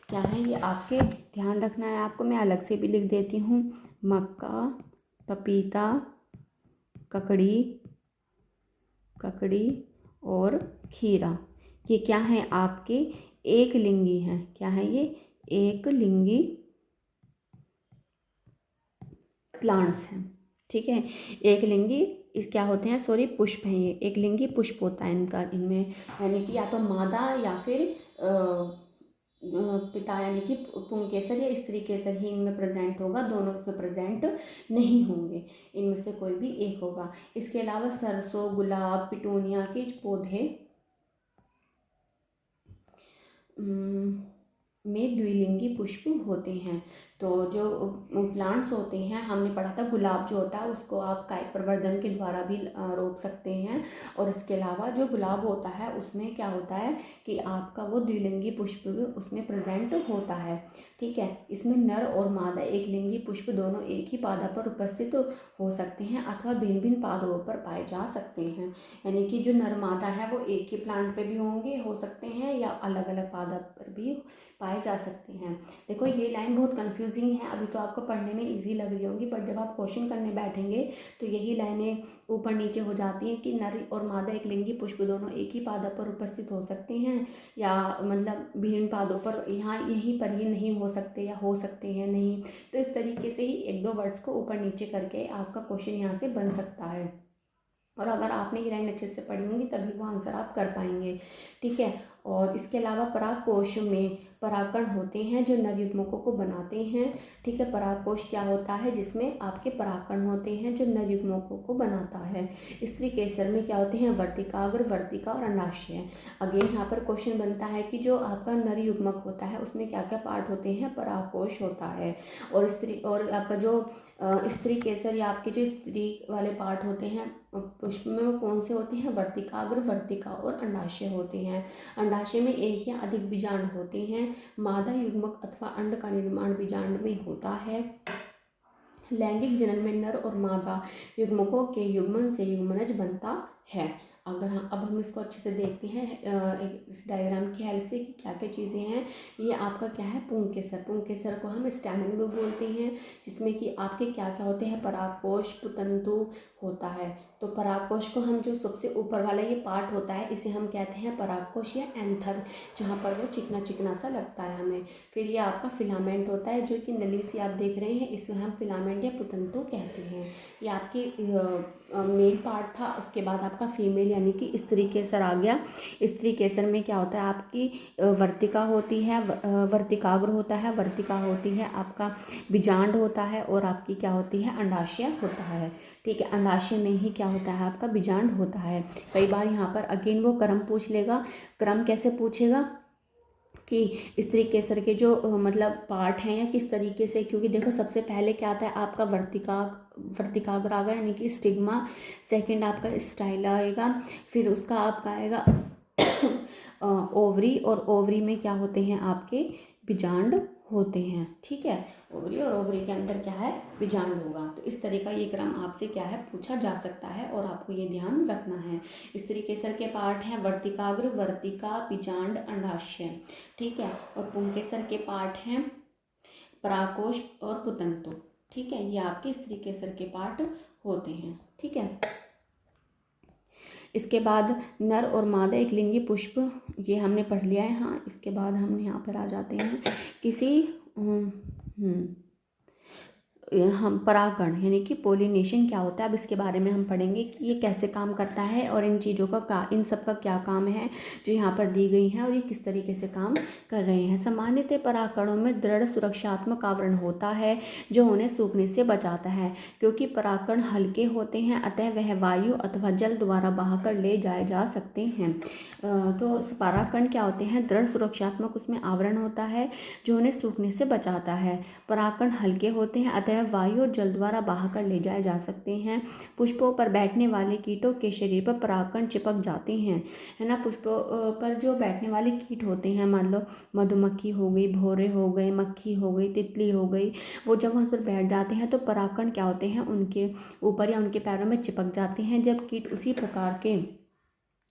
क्या है, ये आपके ध्यान रखना है आपको। मैं अलग से भी लिख देती हूँ, मक्का, पपीता, ककड़ी और खीरा, ये क्या है आपके एक लिंगी हैं। क्या है ये, एक लिंगी प्लांट्स हैं। ठीक है, एक लिंगी क्या होते हैं, सॉरी पुष्प हैं, ये एक लिंगी पुष्प होता है इनका, इनमें यानी कि या तो मादा या फिर पिता यानी कि पुंकेसर या स्त्री केसर ही इनमें प्रेजेंट होगा, दोनों इसमें प्रेजेंट नहीं होंगे, इनमें से कोई भी एक होगा। इसके अलावा सरसों, गुलाब, पिटूनिया के पौधे में द्विलिंगी पुष्प होते हैं। तो जो प्लांट्स होते हैं, हमने पढ़ा था गुलाब जो होता है उसको आप कायिक प्रवर्धन के द्वारा भी रोप सकते हैं। और इसके अलावा जो गुलाब होता है उसमें क्या होता है कि आपका वो द्विलिंगी पुष्प उसमें प्रेजेंट होता है। ठीक है, इसमें नर और मादा एक लिंगी पुष्प दोनों एक ही पादा पर उपस्थित हो सकते हैं अथवा भिन्न भिन्न पादों पर पाए जा सकते हैं। यानी कि जो नर मादा है वो एक ही प्लांट पे भी होंगे, हो सकते हैं, या अलग अलग पादा पर भी पाए जा सकते हैं। देखो ये लाइन बहुत कंफ्यूजिंग है, अभी तो आपको पढ़ने में इजी लग रही होंगी, बट जब आप क्वेश्चन करने बैठेंगे तो यही लाइनें ऊपर नीचे हो जाती हैं कि नर और मादा एक लिंगी पुष्प दोनों एक ही पादा पर उपस्थित हो सकते हैं, या मतलब विभिन्न पादों पर, यहाँ यहीं पर ही नहीं हो सकते या हो सकते हैं नहीं। तो इस तरीके से ही एक दो वर्ड्स को ऊपर नीचे करके आपका क्वेश्चन यहाँ से बन सकता है। और अगर आपने ये लाइन अच्छे से पढ़ी होंगी तभी वो आंसर आप कर पाएंगे। ठीक है, और इसके अलावा परागकोश में परागकण होते हैं जो नर युग्मकों को बनाते हैं। ठीक है, परागकोश क्या होता है, जिसमें आपके परागकण होते हैं जो नर युग्मकों को बनाता है। स्त्री केसर में क्या होते हैं, वर्तिकाग्र, वर्तिका और अंडाशय। अगेन यहाँ पर क्वेश्चन बनता है कि जो आपका नर युग्मक होता है उसमें क्या क्या पार्ट होते हैं, परागकोश होता है। और स्त्री और आपका जो स्त्री केसर या आपके जो स्त्री वाले पार्ट होते हैं पुष्प में वो कौन से होते हैं, वर्तिकाग्र, वर्तिका और अंडाशय होते हैं। अंडाशय में एक या अधिक बीजांड होते हैं। मादा युग्मक अथवा अंड का निर्माण बीजांड में होता है। लैंगिक जनन में नर और मादा युग्मकों के युग्मन से युग्मनज बनता है। अगर हाँ, अब हम इसको अच्छे से देखते हैं इस डायग्राम की हेल्प से कि क्या क्या चीज़ें हैं। ये आपका क्या है, पुंकेसर, पुंकेसर को हम स्टैमेन भी बोलते हैं, जिसमें कि आपके क्या क्या होते हैं, परागकोश, पुतंतु होता है। तो परागकोश को हम जो सबसे ऊपर वाला ये पार्ट होता है इसे हम कहते हैं परागकोश या एंथर, जहाँ पर वो चिकना चिकना सा लगता है हमें। फिर ये आपका फिलामेंट होता है जो कि नली सी आप देख रहे हैं, इसे हम फिलामेंट या पुतंतु कहते हैं। ये आपकी मेल पार्ट था। उसके बाद आपका फीमेल यानी कि स्त्री केसर आ गया। स्त्री केसर में क्या होता है, आपकी वर्तिका होती है, वर्तिकाग्र होता है, वर्तिका होती है, आपका बीजांड होता है और आपकी क्या होती है, अंडाशय होता है। ठीक है, अंडाशय में ही क्या होता है, आपका बीजांड होता है। कई बार यहाँ पर अगेन वो क्रम पूछ लेगा। क्रम कैसे पूछेगा कि स्त्री केसर के जो मतलब पार्ट हैं या किस तरीके से, क्योंकि देखो सबसे पहले क्या आता है आपका वर्तिकाग्र आएगा यानी कि स्टिग्मा। सेकंड आपका स्टाइल आएगा, फिर उसका आपका आएगा ओवरी, और ओवरी में क्या होते हैं आपके बीजांड होते हैं। ठीक है, ओवरी और ओवरी के अंदर क्या है, बीजांड होगा। तो इस तरह का ये क्रम आपसे क्या है पूछा जा सकता है और आपको ये ध्यान रखना है। स्त्री केसर के पार्ट हैं वर्तिकाग्र, वर्तिका, बीजांड, अंडाशय। ठीक है, और पुंकेसर के पार्ट हैं परागकोश और पुतंतु। ठीक है, ये आपके स्त्री केसर के पार्ट होते हैं। ठीक है, इसके बाद नर और मादा एक लिंगी पुष्प, ये हमने पढ़ लिया है। हाँ, इसके बाद हम यहाँ पर आ जाते हैं किसी हम परागण यानी कि पोलिनेशन क्या होता है, अब इसके बारे में हम पढ़ेंगे कि ये कैसे काम करता है और इन चीज़ों का इन सब का क्या काम है जो यहाँ पर दी गई है और ये किस तरीके से काम कर रहे हैं। सामान्यतः परागकणों में दृढ़ सुरक्षात्मक आवरण होता है जो उन्हें सूखने से बचाता है। क्योंकि परागकण हल्के होते हैं अतः वह वायु अथवा जल द्वारा बहाकर ले जाए जा सकते हैं। तो परागकण क्या होते हैं, दृढ़ सुरक्षात्मक उसमें आवरण होता है जो उन्हें सूखने से बचाता है। परागकण हल्के होते हैं अतः वायु और जल द्वारा बहाकर ले जाए जा सकते हैं। पुष्पों पर बैठने वाले कीटों के शरीर पर परागकण चिपक जाते हैं, है ना। पुष्पों पर जो बैठने वाले कीट होते हैं, मान लो मधुमक्खी हो गई, भौरे हो गए, मक्खी हो गई, तितली हो गई, वो जब वहाँ पर बैठ जाते हैं तो परागकण क्या होते हैं उनके ऊपर या उनके पैरों में चिपक जाते हैं। जब कीट उसी प्रकार के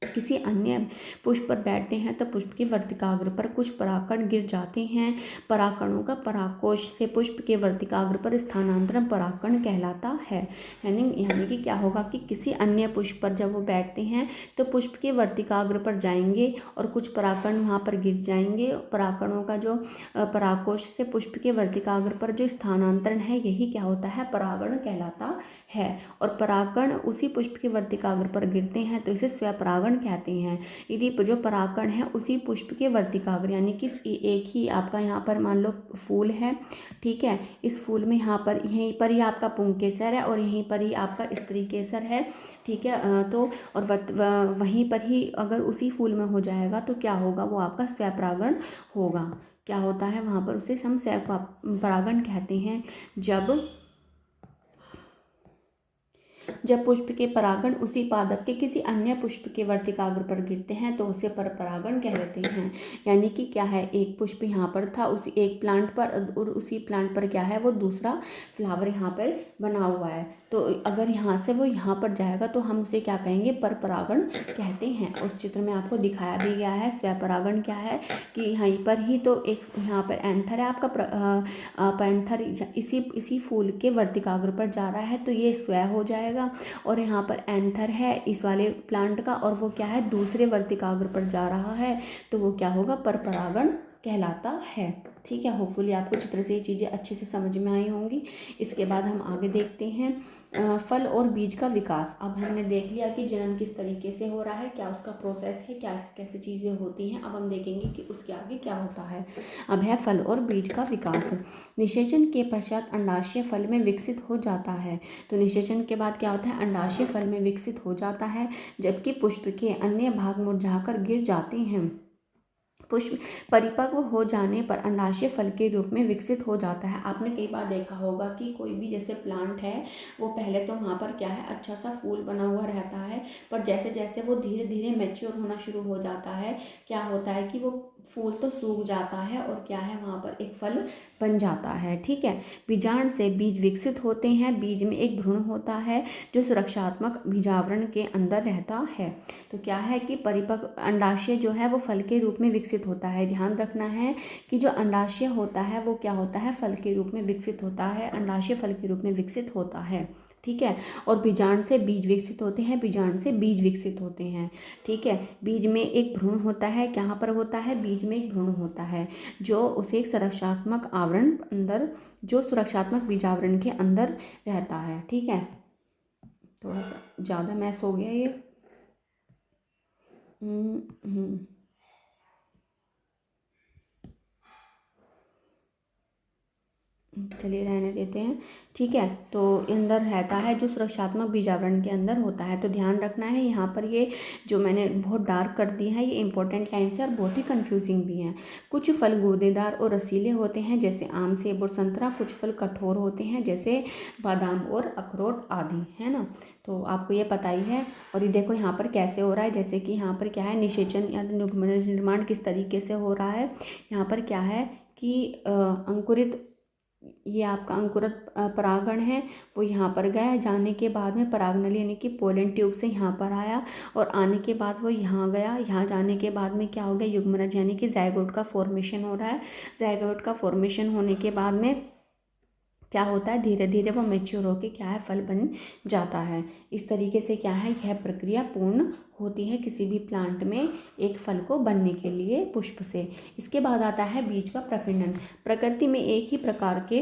किसी अन्य पुष्प पर बैठते हैं तो पुष्प की वर्तिकाग्र पर कुछ परागकण गिर जाते हैं। परागकणों का परागकोश से पुष्प के वर्तिकाग्र पर स्थानांतरण परागकण कहलाता है। यानी कि क्या होगा कि किसी अन्य पुष्प पर जब वो बैठते हैं तो पुष्प के वर्तिकाग्र पर जाएंगे और कुछ परागकण वहाँ पर गिर जाएंगे। परागकणों का जो परागकोश से पुष्प के वर्तिकाग्र पर जो स्थानांतरण है यही क्या होता है, परागण कहलाता है। और परागकण उसी पुष्प के वर्तिकाग्र पर गिरते हैं तो इसे स्वपरागण कहते हैं। यदि जो परागकण है उसी पुष्प के वर्तिकाग्र यानी कि एक ही आपका यहाँ पर मान लो फूल है, ठीक है, इस फूल में यहाँ पर यहीं पर ही आपका पुंकेसर है और यहीं पर ही आपका स्त्री केसर है, ठीक है। तो और वहीं पर ही अगर उसी फूल में हो जाएगा तो क्या होगा, वो आपका स्वपरागण होगा। क्या होता है वहाँ पर, उसे हम स्वपरागण कहते हैं। जब पुष्प के परागण उसी पादप के किसी अन्य पुष्प के वर्तिकाग्र पर गिरते हैं तो उसे परपरागण कहते हैं। यानी कि क्या है, एक पुष्प यहाँ पर था उसी एक प्लांट पर और उसी प्लांट पर क्या है, वो दूसरा फ्लावर यहाँ पर बना हुआ है, तो अगर यहाँ से वो यहाँ पर जाएगा तो हम उसे क्या कहेंगे, परपरागण कहते हैं। उस चित्र में आपको दिखाया भी गया है स्वपरागण क्या है कि यहीं पर ही तो एक यहाँ पर एंथर है आपका, पैंथर इसी फूल के वर्तिकाग्र पर जा रहा है तो ये स्व हो जाएगा। और यहाँ पर एंथर है इस वाले प्लांट का और वो क्या है, दूसरे वर्तिकाग्र पर जा रहा है तो वो क्या होगा, परपरागण कहलाता है। ठीक है, होपफुली आपको चित्र से ये चीज़ें अच्छे से समझ में आई होंगी। इसके बाद हम आगे देखते हैं फल और बीज का विकास। अब हमने देख लिया कि जनन किस तरीके से हो रहा है, क्या उसका प्रोसेस है, क्या कैसे चीज़ें होती हैं। अब हम देखेंगे कि उसके आगे क्या होता है। अब है फल और बीज का विकास। निषेचन के पश्चात अंडाशय फल में विकसित हो जाता है। तो निषेचन के बाद क्या होता है, अंडाशय फल में विकसित हो जाता है, जबकि पुष्प के अन्य भाग मुरझाकर गिर जाते हैं। पुष्प परिपक्व हो जाने पर अंडाशय फल के रूप में विकसित हो जाता है। आपने कई बार देखा होगा कि कोई भी जैसे प्लांट है वो पहले तो वहाँ पर क्या है, अच्छा सा फूल बना हुआ रहता है, पर जैसे जैसे वो धीरे धीरे मैच्योर होना शुरू हो जाता है, क्या होता है कि वो फूल तो सूख जाता है और क्या है, वहाँ पर एक फल बन जाता है। ठीक है, बीजांड से बीज विकसित होते हैं। बीज में एक भ्रूण होता है जो सुरक्षात्मक बीजावरण के अंदर रहता है। तो क्या है कि परिपक्व अंडाशय जो है वो फल के रूप में विकसित होता है। ध्यान रखना है कि जो अंडाशय होता है वो क्या होता है, फल के रूप में विकसित होता है। अंडाशय फल के रूप में विकसित होता है, ठीक है। और बीजांड से बीज विकसित होते हैं, बीजांड से बीज विकसित होते हैं, ठीक है। बीज में एक भ्रूण होता है, कहाँ पर होता है, बीज में एक भ्रूण होता है जो उसे एक सुरक्षात्मक आवरण अंदर, जो सुरक्षात्मक बीजावरण के अंदर रहता है। ठीक है, थोड़ा सा ज़्यादा मैस हो गया ये। चलिए रहने देते हैं, ठीक है। तो अंदर रहता है जो सुरक्षात्मक बीजावरण के अंदर होता है। तो ध्यान रखना है यहाँ पर, ये जो मैंने बहुत डार्क कर दी है ये इंपॉर्टेंट लाइन्स है और बहुत ही कंफ्यूजिंग भी हैं। कुछ फल गूदेदार और रसीले होते हैं जैसे आम, सेब और संतरा। कुछ फल कठोर होते हैं जैसे बादाम और अखरोट आदि, है ना। तो आपको ये पता ही है। और ये देखो यहाँ पर कैसे हो रहा है, जैसे कि यहाँ पर क्या है, निषेचन या निर्माण किस तरीके से हो रहा है। यहाँ पर क्या है कि अंकुरित, ये आपका अंकुरित परागण है, वो यहाँ पर गया, जाने के बाद में परागनली यानी कि पोलन ट्यूब से यहाँ पर आया और आने के बाद वो यहाँ गया। यहाँ जाने के बाद में क्या हो गया, युग्मनज यानी कि ज़ायगोट का फॉर्मेशन हो रहा है। ज़ायगोट का फॉर्मेशन होने के बाद में क्या होता है, धीरे धीरे वो मेच्योर होकर क्या है, फल बन जाता है। इस तरीके से क्या है, यह प्रक्रिया पूर्ण होती है किसी भी प्लांट में एक फल को बनने के लिए पुष्प से। इसके बाद आता है बीज का प्रकीर्णन। प्रकृति में एक ही प्रकार के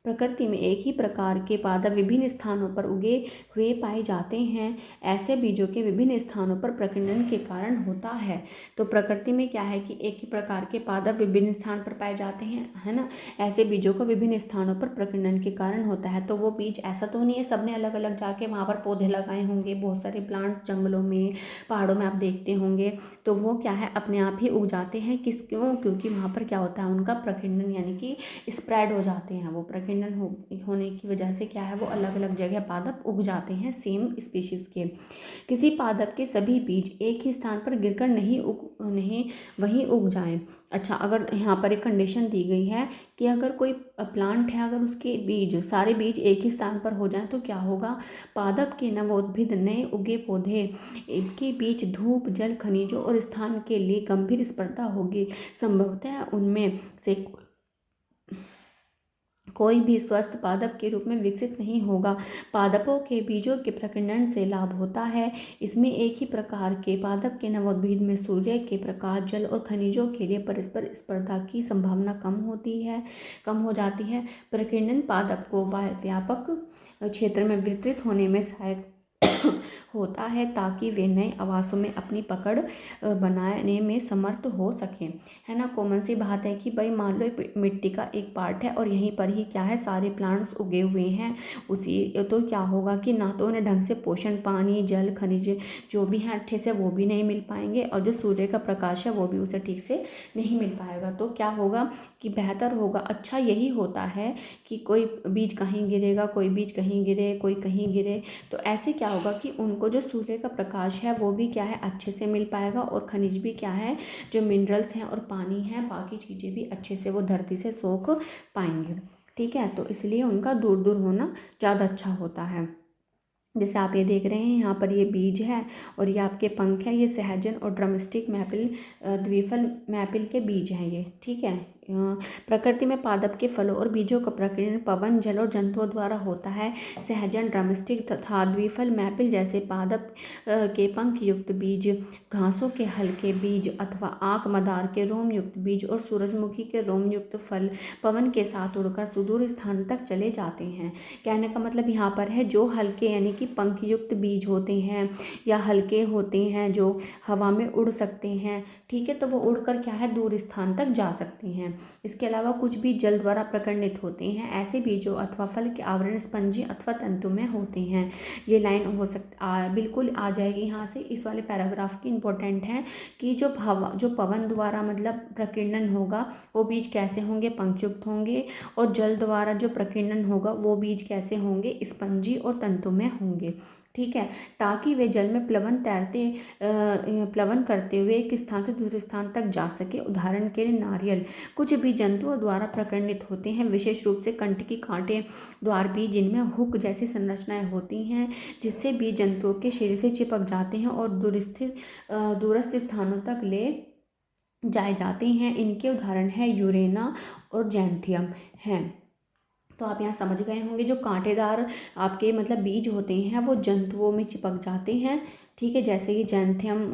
प्रकृति में एक ही प्रकार के पादप विभिन्न स्थानों पर उगे हुए पाए जाते हैं। ऐसे बीजों के विभिन्न स्थानों पर प्रकीर्णन के कारण होता है। तो प्रकृति में क्या है कि एक ही प्रकार के पादप विभिन्न स्थान पर पाए जाते हैं, है ना। ऐसे बीजों को विभिन्न स्थानों पर प्रकीर्णन के कारण होता है। तो वो बीज ऐसा तो नहीं है सबने अलग अलग जाके वहाँ पर पौधे लगाए होंगे, बहुत सारे प्लांट जंगलों में, पहाड़ों में आप देखते होंगे, तो वो क्या है अपने आप ही उग जाते हैं। क्योंकि वहाँ पर क्या होता है, उनका प्रकीर्णन यानी कि स्प्रेड हो जाते हैं। वो प्रकीर्णन होने की वजह से क्या है, वो अलग अलग जगह पादप उग जाते हैं सेम स्पीशीज के। किसी पादप के सभी बीज एक ही स्थान पर गिरकर नहीं वहीं उग जाएं। अच्छा, अगर यहाँ पर एक कंडीशन दी गई है कि अगर कोई प्लांट है, अगर उसके बीज सारे बीज एक ही स्थान पर हो जाएं तो क्या होगा, पादप के नवोद्भिद नए उगे पौधे के बीच धूप, जल, खनिजों और स्थान के लिए गंभीर स्पर्धा होगी। संभवतः उनमें से कोई भी स्वस्थ पादप के रूप में विकसित नहीं होगा। पादपों के बीजों के प्रकीर्णन से लाभ होता है। इसमें एक ही प्रकार के पादप के नवोद्भिद में सूर्य के प्रकाश, जल और खनिजों के लिए परस्पर स्पर्धा की संभावना कम हो जाती है। प्रकीर्णन पादप को व्यापक क्षेत्र में वितरित होने में सहायक होता है ताकि वे नए आवासों में अपनी पकड़ बनाने में समर्थ हो सकें, है ना। कॉमन सी बात है कि भाई मान लो मिट्टी का एक पार्ट है और यहीं पर ही क्या है सारे प्लांट्स उगे हुए हैं, उसी तो क्या होगा कि ना तो उन्हें ढंग से पोषण, पानी, जल, खनिज जो भी हैं अच्छे से वो भी नहीं मिल पाएंगे, और जो सूर्य का प्रकाश है वो भी उसे ठीक से नहीं मिल पाएगा। तो क्या होगा कि बेहतर होगा, अच्छा यही होता है कि कोई बीज कहीं गिरेगा, कोई बीज कहीं गिरे, कोई कहीं गिरे, तो ऐसे क्या होगा कि उनको जो सूर्य का प्रकाश है वो भी क्या है अच्छे से मिल पाएगा, और खनिज भी क्या है, जो मिनरल्स हैं और पानी है, बाकी चीज़ें भी अच्छे से वो धरती से सोख पाएंगे। ठीक है, तो इसलिए उनका दूर दूर होना ज़्यादा अच्छा होता है। जैसे आप ये देख रहे हैं यहाँ पर ये बीज है और ये आपके पंख है, ये सहजन और ड्रमस्टिक मैपिल, द्विफल मैपिल के बीज हैं ये। ठीक है, प्रकृति में पादप के फलों और बीजों का प्रकीर्णन पवन, जल और जंतुओं द्वारा होता है। सहजन, ड्रमस्टिक तथा द्विफल मैपिल जैसे पादप के पंख युक्त बीज, घासों के हल्के बीज अथवा आंख मदार के रोम युक्त बीज और सूरजमुखी के रोम युक्त फल पवन के साथ उड़कर सुदूर स्थान तक चले जाते हैं। कहने का मतलब यहाँ पर है जो हल्के यानी कि पंख युक्त बीज होते हैं या हल्के होते हैं जो हवा में उड़ सकते हैं, ठीक है, तो वो उड़कर क्या है दूर स्थान तक जा सकते हैं। इसके अलावा कुछ भी जल द्वारा प्रकीर्णित होते हैं। ऐसे बीजों अथवा फल के आवरण स्पंजी अथवा तंतु में होते हैं। ये लाइन बिल्कुल आ जाएगी यहाँ से, इस वाले पैराग्राफ की इम्पोर्टेंट है कि जो पवन द्वारा मतलब प्रकीर्णन होगा वो बीज कैसे होंगे, पंखयुक्त होंगे, और जल द्वारा जो प्रकीर्णन होगा वो बीज कैसे होंगे, स्पंजी और तंतु में होंगे। ठीक है, ताकि वे जल में प्लवन करते हुए एक स्थान से दूसरे स्थान तक जा सके। उदाहरण के लिए नारियल कुछ भी जंतुओं द्वारा प्रकीर्णित होते हैं, विशेष रूप से कंटकी, कांटे द्वार बीज जिनमें हुक जैसी संरचनाएं होती हैं, जिससे बीज जंतुओं के शरीर से चिपक जाते हैं और दूरस्थ स्थानों तक ले जाए जाते हैं। इनके उदाहरण है यूरेना और जैंथियम हैं। तो आप यहाँ समझ गए होंगे, जो कांटेदार आपके मतलब बीज होते हैं वो जंतुओं में चिपक जाते हैं। ठीक है, जैसे कि जैंथियम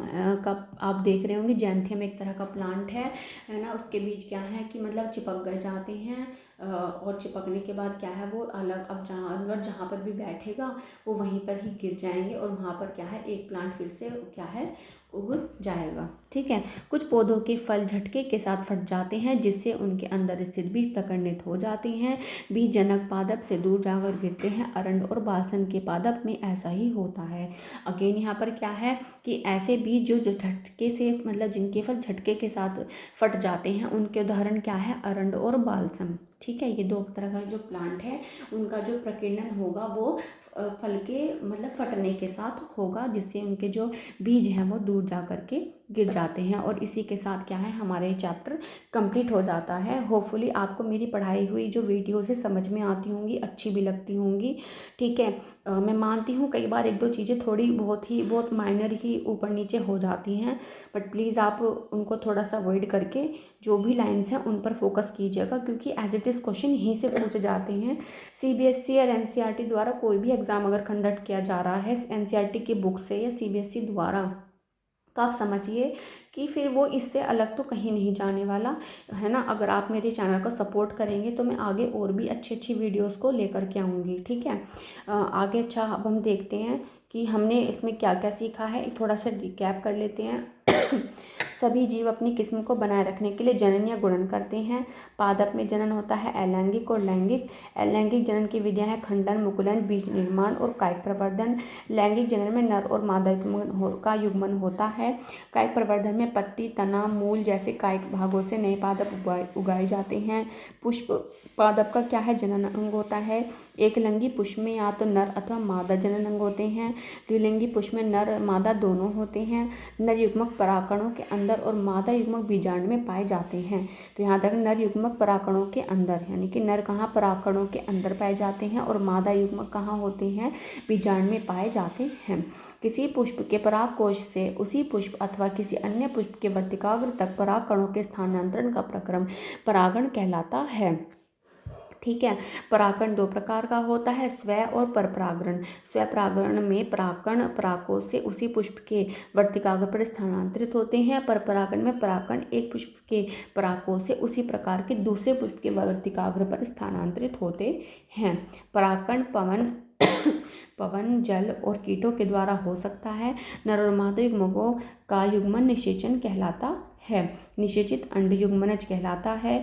का आप देख रहे होंगे, जैंथियम एक तरह का प्लांट है ना, उसके बीज क्या है कि मतलब चिपक गए जाते हैं, और चिपकने के बाद क्या है वो अलग, अब जहाँ पर भी बैठेगा वो वहीं पर ही गिर जाएंगे और वहाँ पर क्या है एक प्लांट फिर से क्या है उग जाएगा। ठीक है, कुछ पौधों के फल झटके के साथ फट जाते हैं, जिससे उनके अंदर स्थित बीज प्रकीर्णित हो जाते हैं। बीज जनक पादप से दूर जाकर गिरते हैं। अरंड और बालसन के पादप में ऐसा ही होता है। अगेन यहाँ पर क्या है कि ऐसे बीज जो झटके से मतलब जिनके फल झटके के साथ फट जाते हैं, उनके उदाहरण क्या है, अरंड और बालसम। ठीक है, ये दो तरह का जो प्लांट है उनका जो प्रकीर्णन होगा वो फल के मतलब फटने के साथ होगा, जिससे उनके जो बीज हैं वो दूर जा कर के गिर जाते हैं। और इसी के साथ क्या है हमारे चैप्टर कंप्लीट हो जाता है। होपफुली आपको मेरी पढ़ाई हुई जो वीडियो से समझ में आती होंगी, अच्छी भी लगती होंगी। ठीक है, मैं मानती हूँ कई बार एक दो चीज़ें थोड़ी बहुत माइनर ही ऊपर नीचे हो जाती हैं, बट प्लीज़ आप उनको थोड़ा सा अवॉइड करके जो भी लाइन्स हैं उन पर फोकस कीजिएगा, क्योंकि एज इट इज़ क्वेश्चन यहीं से पूछे जाते हैं। CBSE और NCERT द्वारा कोई भी एग्ज़ाम अगर कंडक्ट किया जा रहा है NCERT की बुक से या CBSE द्वारा, तो आप समझिए कि फिर वो इससे अलग तो कहीं नहीं जाने वाला है ना। अगर आप मेरे चैनल को सपोर्ट करेंगे तो मैं आगे और भी अच्छी अच्छी वीडियोस को लेकर के आऊँगी, ठीक है। आगे अच्छा अब हम देखते हैं कि हमने इसमें क्या क्या सीखा है, थोड़ा सा रिकैप कर लेते हैं। सभी जीव अपनी किस्म को बनाए रखने के लिए जनन या गुणन करते हैं। पादप में जनन होता है अलैंगिक और लैंगिक। अलैंगिक जनन की विधियां हैं खंडन, मुकुलन, बीज निर्माण और कायिक प्रवर्धन। लैंगिक जनन में नर और मादा का युग्मन होता है। कायिक प्रवर्धन में पत्ती, तना, मूल जैसे कायिक भागों से नए पादप उगाए जाते हैं। पुष्प पादप का क्या है, जनन अंग होता है। एकलिंगी पुष्प में या तो नर अथवा मादा जनन अंग होते हैं। द्विलिंगी पुष्प में नर मादा दोनों होते हैं। नर युग्मक परागकणों के अंदर और मादा युग्मक बीजांड में पाए जाते हैं। तो यहाँ तक नर युग्मक परागकणों के अंदर, यानी कि नर कहाँ, परागकणों के अंदर पाए जाते हैं और मादा युग्मक कहाँ होते हैं, बीजांड में पाए जाते हैं। किसी पुष्प के परागकोश से उसी पुष्प अथवा किसी अन्य पुष्प के वर्तिकाग्र तक परागकणों के स्थानांतरण का प्रक्रम परागण कहलाता है, ठीक है। परागण दो प्रकार का होता है, स्व और परपरागण। स्व परागण में परागकण परागकोश से उसी पुष्प के वर्तिकाग्र पर स्थानांतरित होते हैं। परपरागण में परागकण एक पुष्प के परागकोश से उसी प्रकार के दूसरे पुष्प के वर्तिकाग्र पर स्थानांतरित होते हैं। परागकण पवन, जल और कीटों के द्वारा हो सकता है। नर और मादा युग्मकों का युग्मन निषेचन कहलाता है। निषेचित अंड युग्मनज कहलाता है।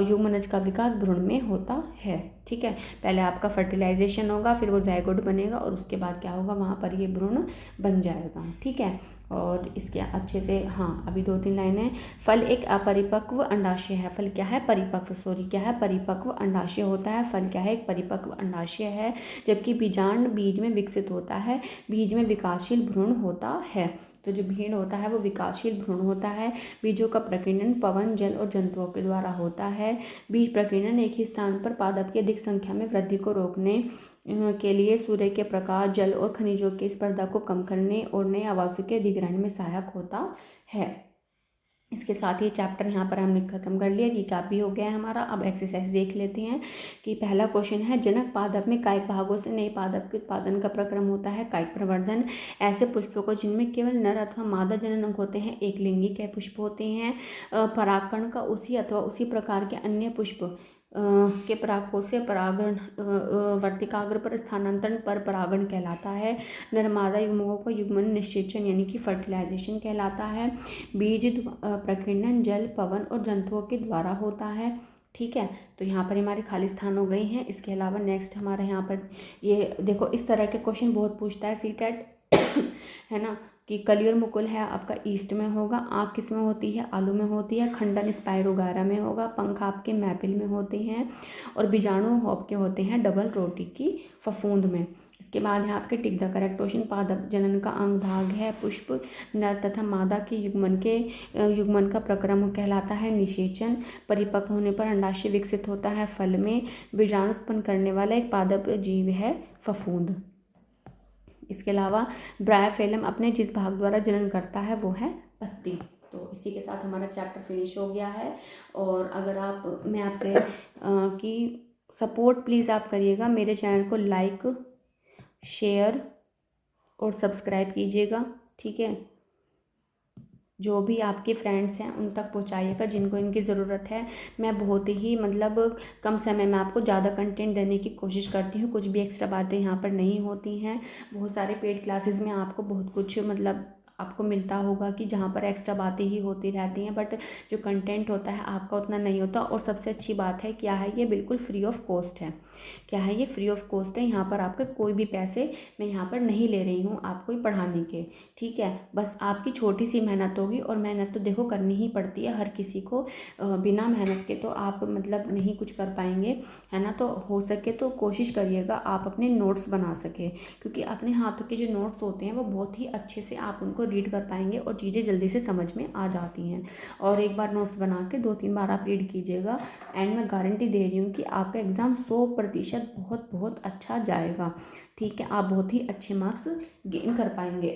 युग्मनज का विकास भ्रूण में होता है, ठीक है। पहले आपका फर्टिलाइजेशन होगा, फिर वो ज़ायगोट बनेगा और उसके बाद क्या होगा, वहाँ पर ये भ्रूण बन जाएगा, ठीक है। और इसके अच्छे से, हाँ अभी 2-3 लाइनें। फल एक अपरिपक्व अंडाशय है। फल क्या है, परिपक्व, क्या है, परिपक्व अंडाशय होता है। फल क्या है, एक परिपक्व अंडाशय है। जबकि बीजांड बीज में विकसित होता है। बीज में विकासशील भ्रूण होता है। तो जो भीड़ होता है वो विकासशील भ्रूण होता है। बीजों का प्रकीर्णन पवन, जल और जंतुओं के द्वारा होता है। बीज प्रकीर्णन एक ही स्थान पर पादप की अधिक संख्या में वृद्धि को रोकने के लिए सूर्य के प्रकाश, जल और खनिजों की स्पर्धा को कम करने और नए आवासों के अधिग्रहण में सहायक होता है। इसके साथ ही चैप्टर यहाँ पर हमने खत्म कर लिया, रिकैप भी हो गया है हमारा। अब एक्सरसाइज देख लेते हैं कि पहला क्वेश्चन है, जनक पादप में कायिक भागों से नए पादप के उत्पादन का प्रक्रम होता है कायिक प्रवर्धन। ऐसे पुष्पों को जिनमें केवल नर अथवा मादा जनन अंग होते हैं एक लिंगी के पुष्प होते हैं। परागकण का उसी अथवा उसी प्रकार के अन्य पुष्प के परागकोश से परागण वर्तिकाग्र पर स्थानांतरण पर परागण कहलाता है। नर मादा युग्मकों का युग्मन निषेचन यानी कि फर्टिलाइजेशन कहलाता है। बीज प्रकीर्णन जल, पवन और जंतुओं के द्वारा होता है, ठीक है। तो यहाँ पर हमारे खाली स्थान हो गए हैं। इसके अलावा नेक्स्ट हमारे यहाँ पर ये देखो, इस तरह के क्वेश्चन बहुत पूछता है सीटेट है ना, कि कली और मुकुल है आपका ईस्ट में होगा। आँख किस में होती है, आलू में होती है। खंडन स्पाइरोगारा में होगा। पंख आपके मैपिल में होते हैं। और बीजाणु आपके होते हैं डबल रोटी की फफूंद में। इसके बाद है आपके टिक द करेक्ट क्वेश्चन। पादप जनन का अंग भाग है पुष्प। नर तथा मादा के युग्मन का प्रक्रम कहलाता है निषेचन। परिपक्व होने पर अंडाशय विकसित होता है फल में। बीजाणु उत्पन्न करने वाला एक पादप जीव है फफूंद। इसके अलावा ब्रायोफिल्म अपने जिस भाग द्वारा जनन करता है वो है पत्ती। तो इसी के साथ हमारा चैप्टर फिनिश हो गया है। और अगर मैं आपसे कि सपोर्ट प्लीज़ आप करिएगा, मेरे चैनल को लाइक, शेयर और सब्सक्राइब कीजिएगा, ठीक है। जो भी आपके फ्रेंड्स हैं उन तक पहुंचाइएगा जिनको इनकी ज़रूरत है। मैं बहुत ही कम समय में आपको ज़्यादा कंटेंट देने की कोशिश करती हूँ। कुछ भी एक्स्ट्रा बातें यहाँ पर नहीं होती हैं। बहुत सारे पेड क्लासेस में आपको बहुत कुछ आपको मिलता होगा कि जहाँ पर एक्स्ट्रा बातें ही होती रहती हैं, बट जो कंटेंट होता है आपका उतना नहीं होता। और सबसे अच्छी बात है क्या है, ये बिल्कुल फ्री ऑफ कॉस्ट है। क्या है, ये फ्री ऑफ कॉस्ट है। यहाँ पर आपके कोई भी पैसे मैं यहाँ पर नहीं ले रही हूँ आपको पढ़ाने के, ठीक है। बस आपकी छोटी सी मेहनत होगी, और मेहनत तो देखो करनी ही पड़ती है हर किसी को। बिना मेहनत के तो आप नहीं कुछ कर पाएंगे, है ना। तो हो सके तो कोशिश करिएगा आप अपने नोट्स बना सके, क्योंकि अपने हाथों के जो नोट्स होते हैं वो बहुत ही अच्छे से आप उनको रीड कर पाएंगे और चीज़ें जल्दी से समझ में आ जाती हैं। और एक बार नोट्स बना के 2-3 बार आप रीड कीजिएगा, एंड मैं गारंटी दे रही हूँ कि आपका एग्ज़ाम 100% बहुत बहुत अच्छा जाएगा, ठीक है। आप बहुत ही अच्छे मार्क्स गेन कर पाएंगे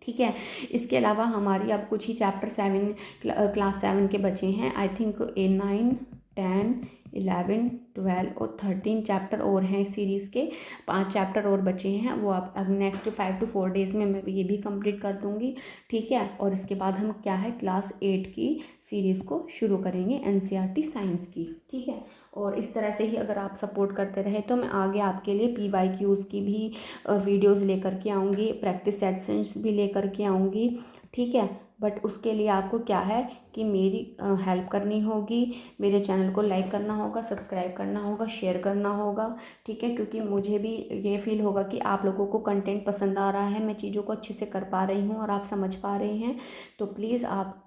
ठीक है। इसके अलावा हमारी अब कुछ ही चैप्टर 7 क्लास 7 के बचे हैं। आई थिंक A9 10, 11, 12 और 13 चैप्टर और हैं इस सीरीज़ के। 5 चैप्टर और बचे हैं, वो आप अब नेक्स्ट 5 to 4 डेज़ में मैं ये भी कंप्लीट कर दूँगी, ठीक है। और इसके बाद हम क्या है क्लास 8 की सीरीज़ को शुरू करेंगे, NCERT साइंस की, ठीक है। और इस तरह से ही अगर आप सपोर्ट करते रहे तो मैं आगे आपके लिए PYQs की भी वीडियोज़ लेकर के आऊँगी, प्रैक्टिस सेशंस भी लेकर के आऊँगी, ठीक है। बट उसके लिए आपको क्या है कि मेरी हेल्प करनी होगी, मेरे चैनल को लाइक करना होगा, सब्सक्राइब करना होगा, शेयर करना होगा, ठीक है। क्योंकि मुझे भी ये फील होगा कि आप लोगों को कंटेंट पसंद आ रहा है, मैं चीज़ों को अच्छे से कर पा रही हूँ और आप समझ पा रहे हैं। तो प्लीज़ आप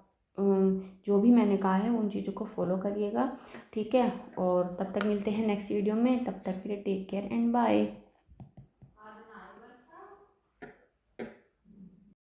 जो भी मैंने कहा है उन चीज़ों को फॉलो करिएगा, ठीक है। और तब तक मिलते हैं नेक्स्ट वीडियो में, तब तक के लिए टेक केयर एंड बाय।